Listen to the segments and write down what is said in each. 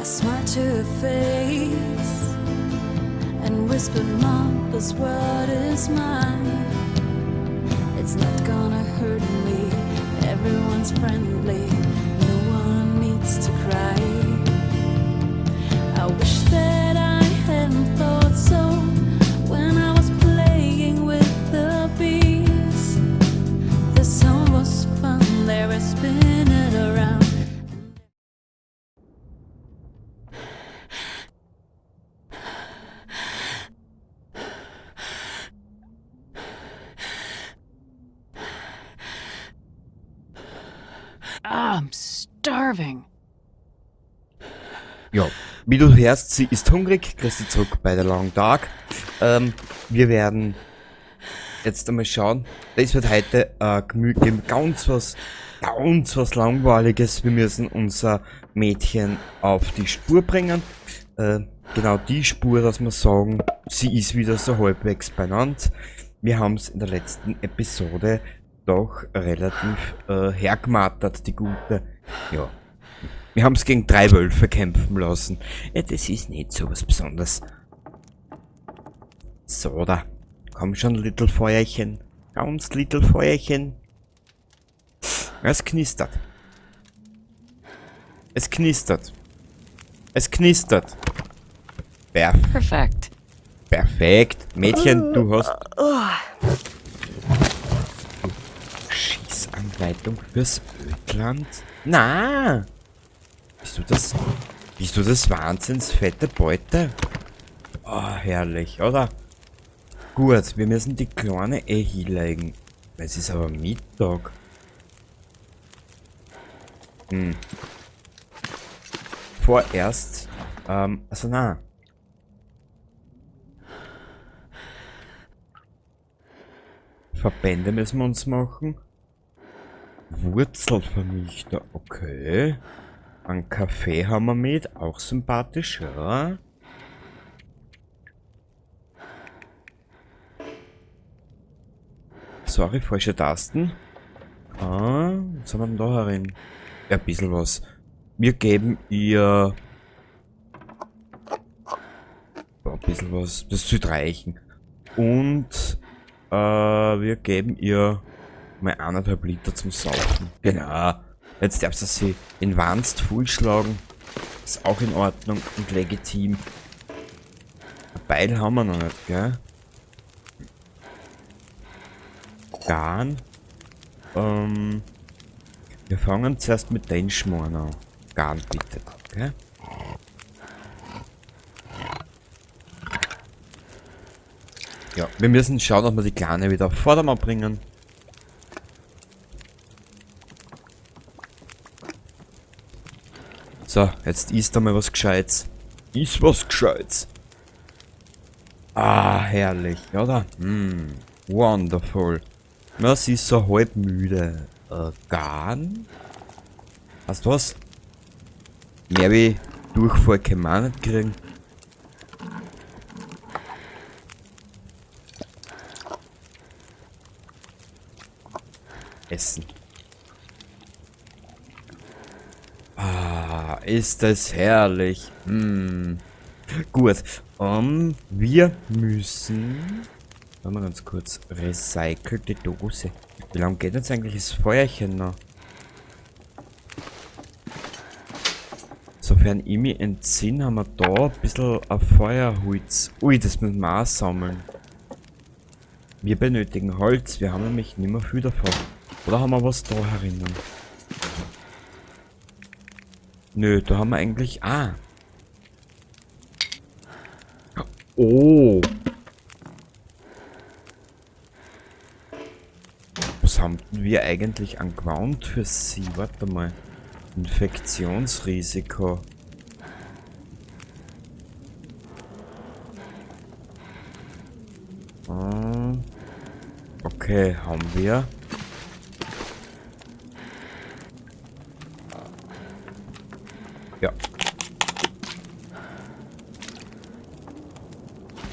smiled to her face and whispered, Mom, this world is mine. It's not gonna hurt me. Everyone's friendly. No one needs to cry. I wish that I hadn't thought so when I was playing with the bees. The song was fun. They were spinning around. I'm starving. Ja, wie du hörst, sie ist hungrig, kriegst sie zurück bei der langen Tag. Wir werden jetzt einmal schauen. Das wird heute ganz was Langweiliges. Wir müssen unser Mädchen auf die Spur bringen. Genau die Spur, dass wir sagen, sie ist wieder so halbwegs benannt. Wir haben es in der letzten Episode doch relativ hergemattert, die gute. Ja. Wir haben es gegen 3 Wölfe kämpfen lassen. Ja, das ist nicht so was Besonderes. So, da. Komm schon, Little Feuerchen. Ganz Little Feuerchen. Es knistert. Es knistert. Es knistert. Perfect. Perfekt. Mädchen, du hast... Schießanleitung fürs Ödland? Na! Bist du das wahnsinns fette Beute? Oh, herrlich, oder? Gut, wir müssen die Kleine hinlegen. Es ist aber Mittag. Vorerst, also na. Verbände müssen wir uns machen. Wurzelvernichter, okay. Einen Kaffee haben wir mit, auch sympathisch, ja. Sorry, falsche Tasten. Was haben wir denn da herin? Ja, ein bisschen was. Wir geben ihr... ein bisschen was, das sollte reichen. Und wir geben ihr mal 1,5 Liter zum Saufen. Genau. Jetzt darfst du sie in Wanst vollschlagen. Ist auch in Ordnung und legitim. Ein Beil haben wir noch nicht, gell? Garn. Wir fangen zuerst mit den Schmoren an. Garn bitte, gell? Ja, wir müssen schauen, ob wir die Kleine wieder auf Vordermann bringen. So, jetzt isst einmal was Gescheites. Ist was Gescheites. Ah, herrlich, oder? Wonderful. Na, sie ist so halb müde. Garn? Weißt du was? Mehr wie Durchfall kann man nicht kriegen. Essen. Ah, ist das herrlich. Gut. Wir müssen... Warte mal ganz kurz. Recycelte Dose. Wie lange geht jetzt eigentlich das Feuerchen noch? Sofern ich mich entsinne, haben wir da ein bisschen ein Feuerholz. Ui, das müssen wir auch sammeln. Wir benötigen Holz. Wir haben nämlich nicht mehr viel davon. Oder haben wir was da herinnen? Nö, da haben wir eigentlich... Ah. Oh. Was haben wir eigentlich angewandt für sie? Warte mal. Infektionsrisiko. Okay, haben wir. Ja.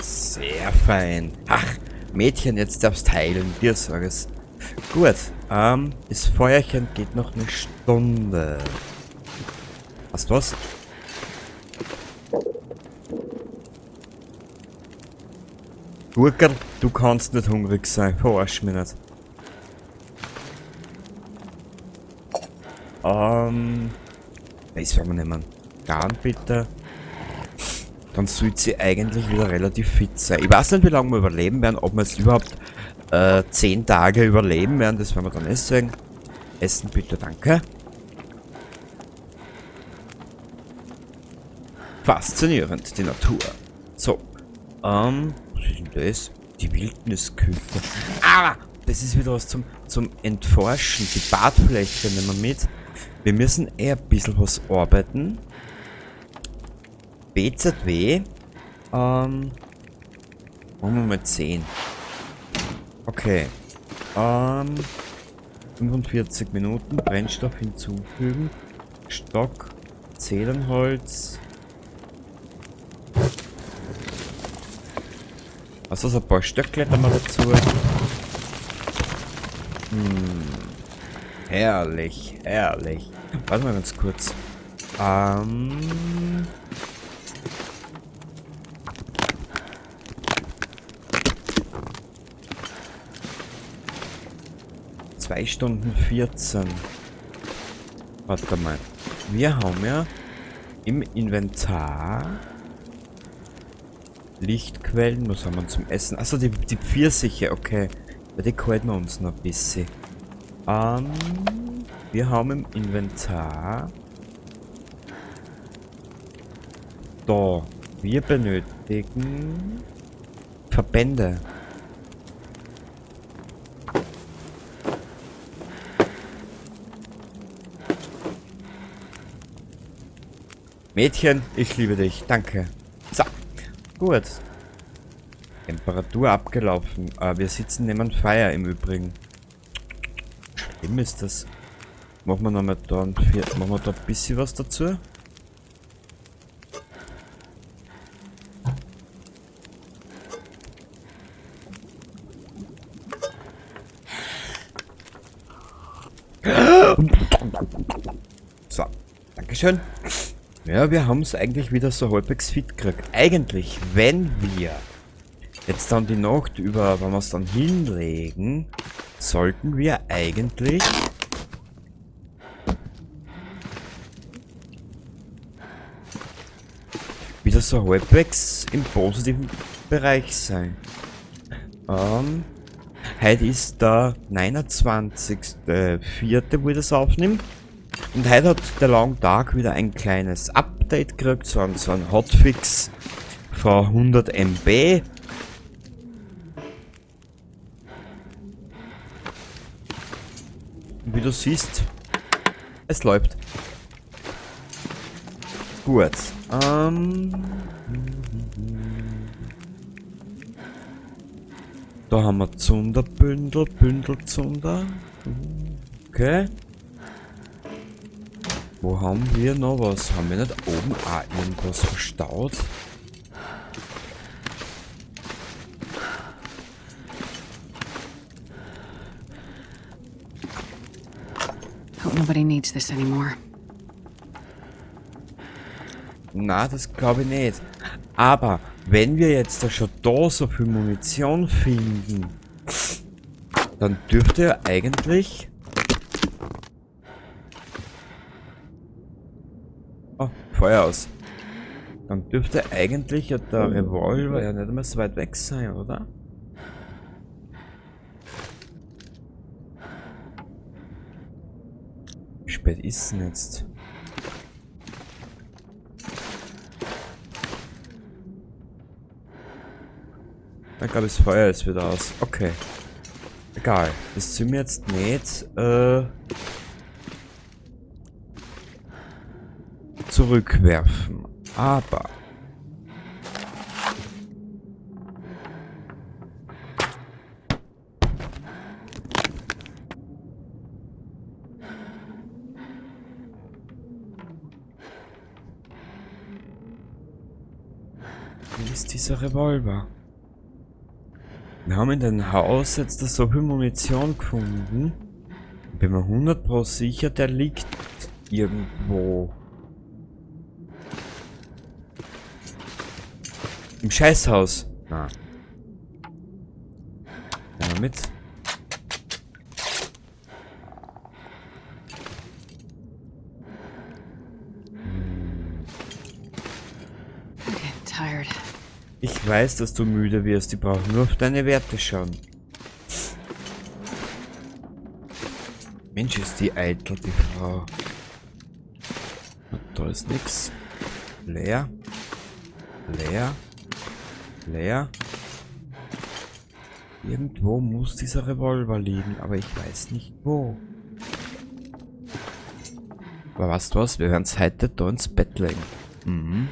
Sehr fein. Ach, Mädchen, jetzt darfst heilen. Dir sag es. Gut, das Feuerchen geht noch eine Stunde. Hast du was? Gurkel, du kannst nicht hungrig sein. Verarsch mich nicht. Das werden wir nehmen. Garn bitte. Dann sollte sie eigentlich wieder relativ fit sein. Ich weiß nicht, wie lange wir überleben werden, ob wir jetzt überhaupt 10 Tage überleben werden. Das werden wir dann erst sehen. Essen bitte, danke. Faszinierend, die Natur. So. Was ist denn das? Die Wildnisküche. Ah! Das ist wieder was zum Entforschen. Die Badfläche nehmen wir mit. Wir müssen eher ein bisschen was arbeiten. BZW. Machen wir mal 10. Okay. 45 Minuten. Brennstoff hinzufügen. Stock. Zedernholz. Also so ein paar Stöckle da mal dazu. Herrlich, herrlich. Warte mal ganz kurz. 2 Stunden 14. Warte mal. Wir haben ja im Inventar Lichtquellen. Was haben wir zum Essen? Achso, die Pfirsiche, okay. Ja, die halten wir uns noch ein bisschen. Wir haben im Inventar da. Wir benötigen Verbände. Mädchen, ich liebe dich. Danke. So. Gut. Temperatur abgelaufen. Wir sitzen neben Feuer im Übrigen. Schlimm ist das. Machen wir nochmal da machen wir da ein bisschen was dazu. So. Dankeschön. Ja, wir haben es eigentlich wieder so halbwegs fit gekriegt. Eigentlich, wenn wir jetzt dann die Nacht über, wenn wir es dann hinlegen, sollten wir eigentlich wieder so halbwegs im positiven Bereich sein. Heute ist der 29.04., wo ich das aufnehme. Und heute hat der Long Dark wieder ein kleines Update gekriegt, so ein Hotfix von 100 MB. Und wie du siehst, es läuft. Gut. Da haben wir Zunderbündel, Bündelzunder. Okay. Wo haben wir noch was? Haben wir nicht oben auch irgendwas verstaut? Hope nobody needs this anymore. Na, das glaube ich nicht. Aber wenn wir jetzt da schon da so viel Munition finden, dann dürfte ja eigentlich... Oh, Feuer aus. Dann dürfte eigentlich ja der Revolver ja nicht mehr so weit weg sein, oder? Wie spät ist es denn jetzt? Ich glaube, das Feuer ist wieder aus. Okay. Egal. Das sind wir jetzt nicht zurückwerfen. Aber wie ist dieser Revolver? Wir haben in dem Haus jetzt so viel Munition gefunden. Bin mir 100% sicher, der liegt irgendwo. Im Scheißhaus. Na. damit. I'm getting tired. Ich weiß, dass du müde wirst. Die brauchen nur auf deine Werte schauen. Mensch, ist die eitel, die Frau. Da ist nix. Leer. Leer. Leer. Irgendwo muss dieser Revolver liegen, aber ich weiß nicht wo. Aber weißt du was? Wir werden es heute da ins Bett legen. Mhm.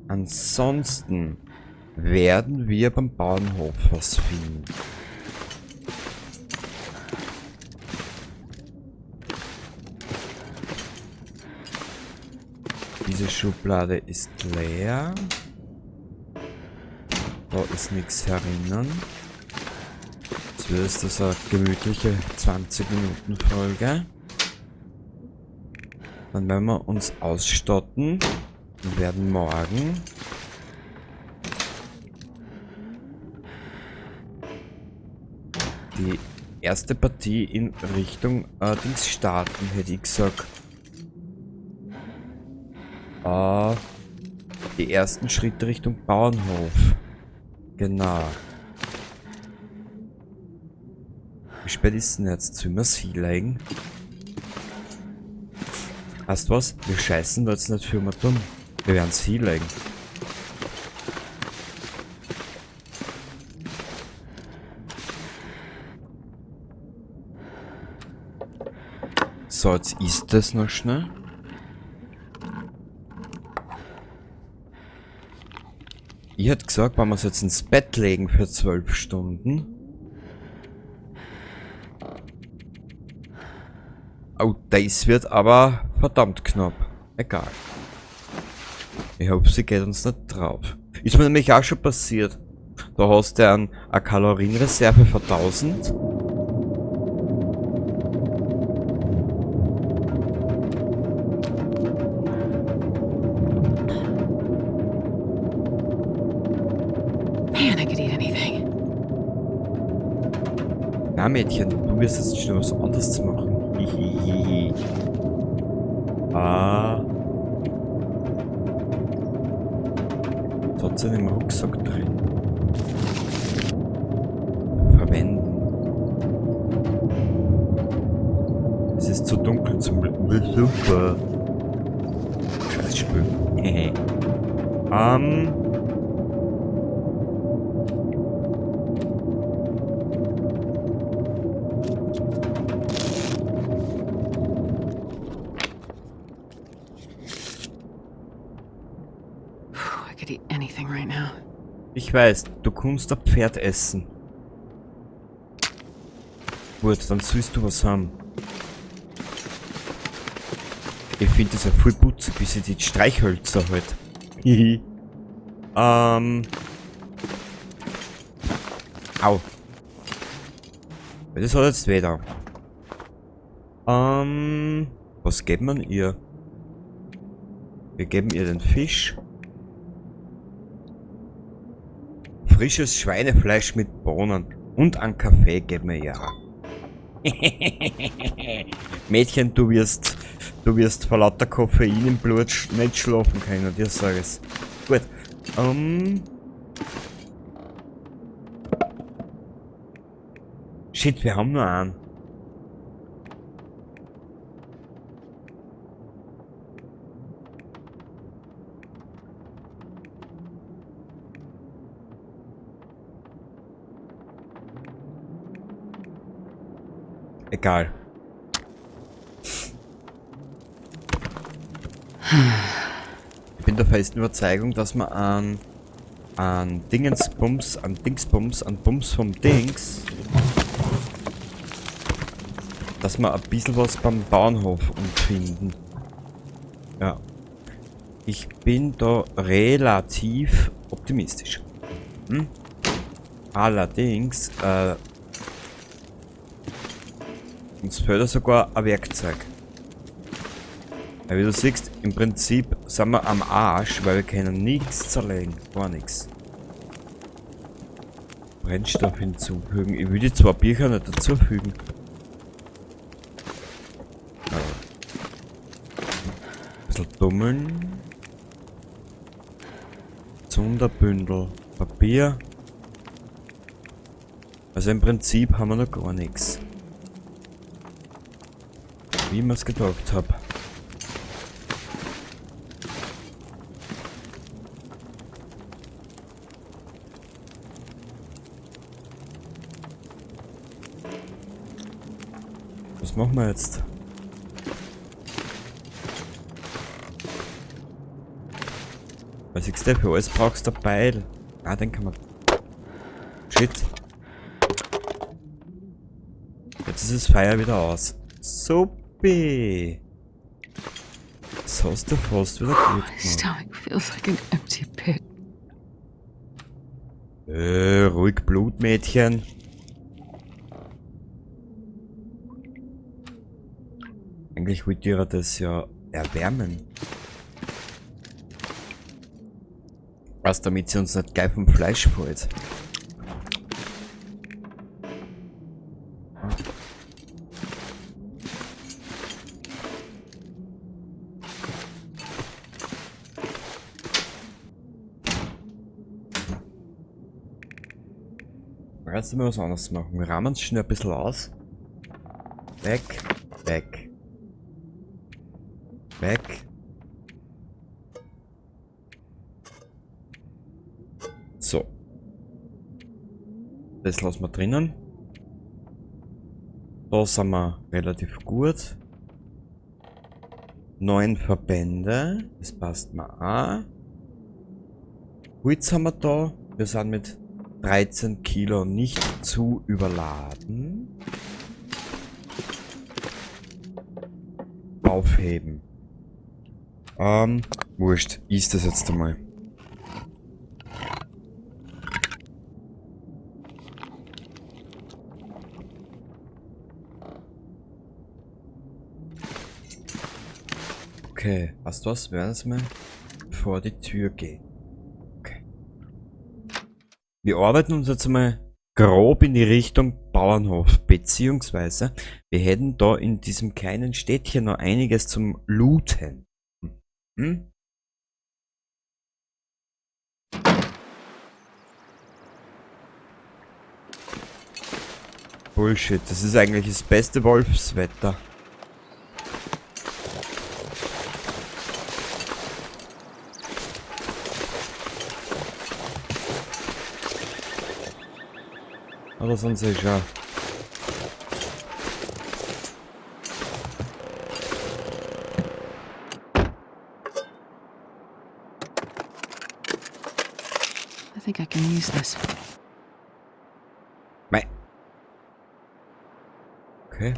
Ansonsten werden wir beim Bauernhof was finden. Diese Schublade ist leer. Da ist nichts herinnen. Jetzt wird es das eine gemütliche 20-Minuten-Folge. Dann werden wir uns ausstatten und werden morgen die erste Partie in Richtung Dings starten, hätte ich gesagt. Die ersten Schritte Richtung Bauernhof. Genau. Wie spät ist denn jetzt? Sollen wir es hinlegen? Weißt du was? Wir scheißen da jetzt nicht für mal dumm. Wir werden es hinlegen. So, jetzt ist das noch schnell. Ich hätte gesagt, wenn wir es jetzt ins Bett legen für 12 Stunden. Oh, das wird aber verdammt knapp. Egal. Ich hoffe, sie geht uns nicht drauf. Ist mir nämlich auch schon passiert. Da hast du eine Kalorienreserve für 1000. Man, I could eat anything. Na Mädchen, du wirst jetzt schon was anderes machen. Hihihihi. Was hat sie denn im Rucksack drin? Verwenden. Es ist zu dunkel zum Super. Scheiß Spiel. I could eat anything right now. Ich weiß, du kannst ein Pferd essen. Gut, dann sollst du was haben. Ich finde das ja voll putzig, wie sie die Streichhölzer halt. Hihi. Au. Das hat jetzt weder. Was geben wir ihr? Wir geben ihr den Fisch. Frisches Schweinefleisch mit Bohnen. Und einen Kaffee geben wir ihr auch. Mädchen, du wirst vor lauter Koffein im Blut nicht schlafen können, dir sage es. Gut. Shit, wir haben nur einen. Egal. Ich bin der festen Überzeugung, dass man an Dingsbums vom Dings, dass wir ein bisschen was beim Bauernhof finden. Ja. Ich bin da relativ optimistisch. Allerdings, uns fehlt sogar ein Werkzeug. Ja, wie du siehst, im Prinzip sind wir am Arsch, weil wir können nichts zerlegen. Gar nichts. Brennstoff hinzufügen. Ich will die zwei Bücher nicht dazufügen. Ein bisschen dummeln. Sonderbündel. Papier. Also im Prinzip haben wir noch gar nichts. Wie ich mir's gedacht habe. Was machen wir jetzt? Was ich für alles brauchst du ein Beil. Ah, den kann man. Shit. Jetzt ist das Feuer wieder aus. Supi. Das hast du fast wieder gut My gemacht. stomach feels like an empty pit. Ruhig Blut, Mädchen. Eigentlich wollte ich das ja erwärmen. Was, damit sie uns nicht gleich vom Fleisch fällt. Jetzt müssen wir was anderes machen. Wir rahmen es schnell ein bisschen aus. Weg, weg. Weg. So. Das lassen wir drinnen. Da sind wir relativ gut. 9 Verbände. Das passt mir auch. Holz haben wir da. Wir sind mit 13 Kilo nicht zu überladen. Aufheben. Wurscht. Ist das jetzt einmal. Okay, weißt du was? Wir werden jetzt mal vor die Tür gehen. Okay. Wir arbeiten uns jetzt mal grob in die Richtung Bauernhof, beziehungsweise wir hätten da in diesem kleinen Städtchen noch einiges zum Looten. Hm? Bullshit, das ist eigentlich das beste Wolfswetter. Oder sonst ist ja. I think I can use this. Mei. Okay.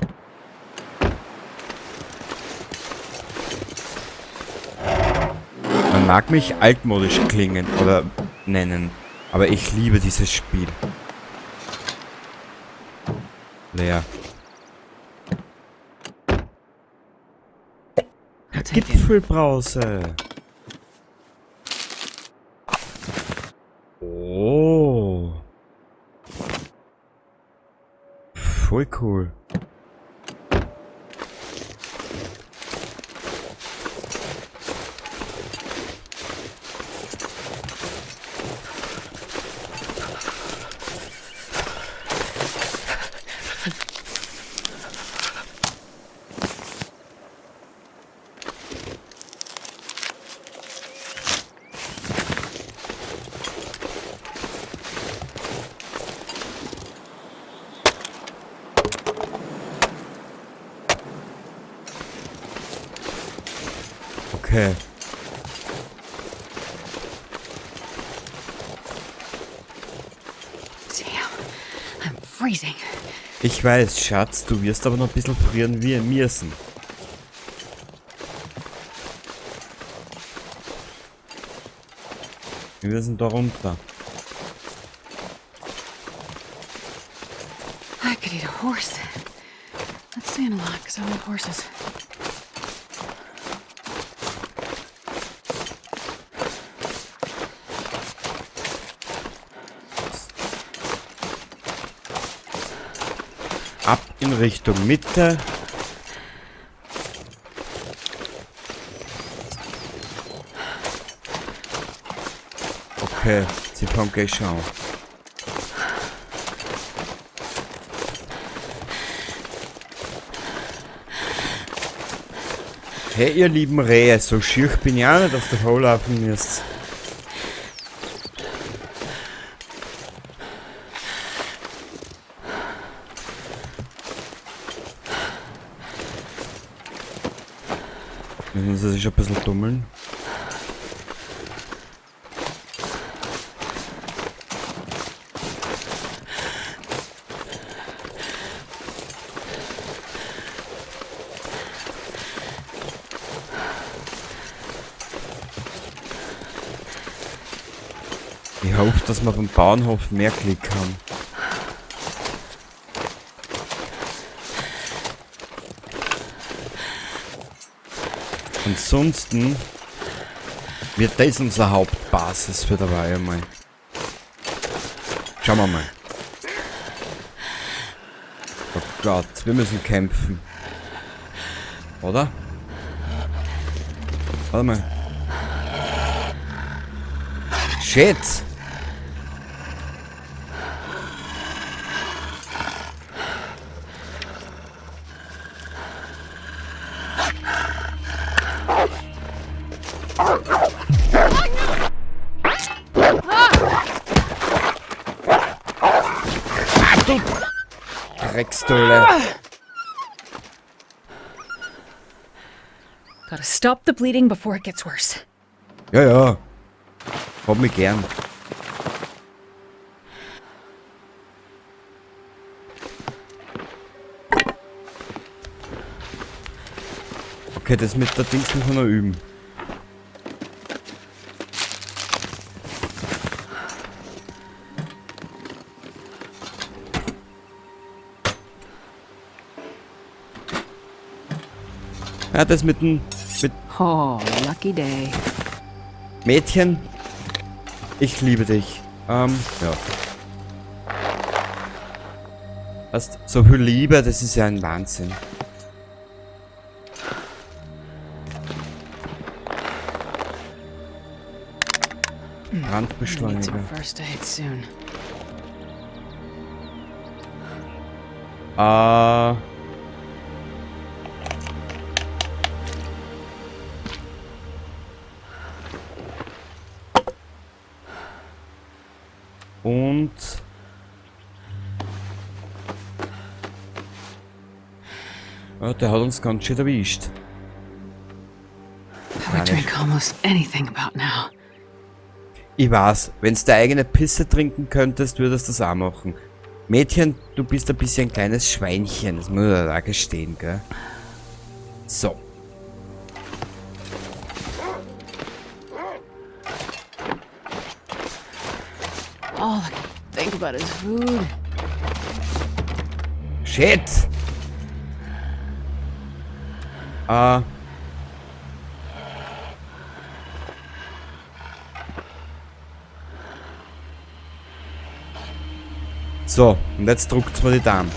Man mag mich altmodisch klingen oder nennen, aber ich liebe dieses Spiel. Leer. I'll take it. Gipfelbrause. Oh. Voll cool. Okay. Damn, I'm freezing. Ich weiß, Schatz, du wirst aber noch ein bisschen frieren wie wir sind. Wir sind da runter. I could eat a horse. That's saying a lot because I like horses. Ab in Richtung Mitte. Okay, sie fangen gleich schon an. Hey, ihr lieben Rehe, so schier bin ich auch nicht, dass ihr vorlaufen müsst. Müssen sie sich ein bisschen dummeln. Ich hoffe, dass wir beim Bahnhof mehr Klick haben. Ansonsten wird das unsere Hauptbasis für dabei einmal. Schauen wir mal. Oh Gott, wir müssen kämpfen. Oder? Warte mal. Shit! Dreckstolle. Gotta stop the bleeding before it gets worse. Ja, ja. Hab mich gern. Okay, das mit der Dings müssen wir noch üben. Ja, das mit dem Oh, lucky day. Mädchen. Ich liebe dich. Ja. Weißt, so viel Liebe, das ist ja ein Wahnsinn. Need Brandbeschleuniger. some first aid soon. Und ja, der hat uns ganz schön erwischt. I would drink almost anything about now. Ich weiß, wenn du deine eigene Pisse trinken könntest, würdest du das auch machen. Mädchen, du bist ein bisschen ein kleines Schweinchen, das muss ich da gestehen, gell? So. All I can think about is food. Shit! So, und jetzt druckt's mir die Daumen.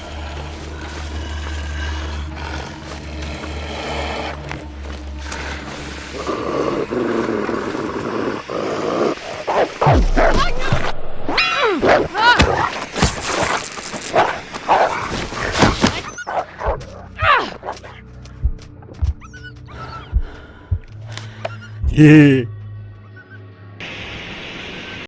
Hehe.